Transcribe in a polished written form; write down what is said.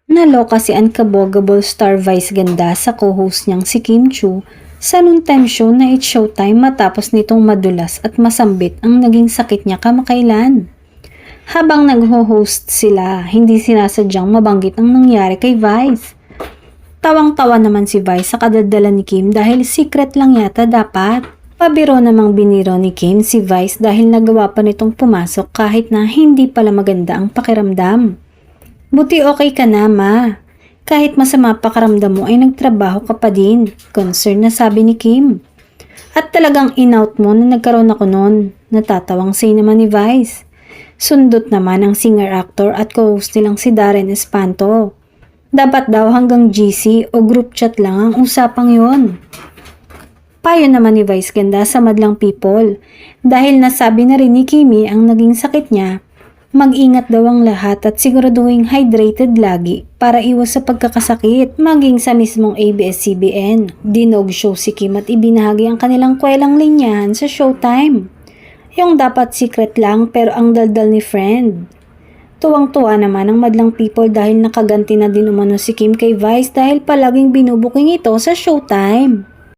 Naloka si Unkabogable Star Vice Ganda sa co-host niyang si Kim Chu sa noontime show na It's Showtime matapos nitong madulas at masambit ang naging sakit niya kamakailan. Habang nagho-host sila, hindi sinasadyang mabanggit ang nangyari kay Vice. Tawang-tawa naman si Vice sa kadaldala ni Kim dahil secret lang yata dapat. Pabiro namang biniro ni Kim si Vice dahil nagawa pa nitong pumasok kahit na hindi pala maganda ang pakiramdam. Buti okay ka na, ma. Kahit masama pakiramdam mo ay nagtrabaho ka pa din, concern na sabi ni Kim. At talagang in-out mo na nagkaroon ako noon, natatawang say naman ni Vice. Sundot naman ang singer-actor at co-host nilang si Darren Espanto. Dapat daw hanggang GC o group chat lang ang usapang yon. Payo naman ni Vice Ganda sa madlang people. Dahil nasabi na rin ni Kimi ang naging sakit niya, mag-ingat daw ang lahat at siguraduhin hydrated lagi para iwas sa pagkakasakit. Maging sa mismong ABS-CBN, dinog show si Kim at ibinahagi ang kanilang kwelang linyahan sa Showtime. Yung dapat secret lang pero ang daldal ni friend. Tuwang-tuwa naman ang madlang people dahil nakaganti na din umano si Kim kay Vice dahil palaging binubuking ito sa Showtime.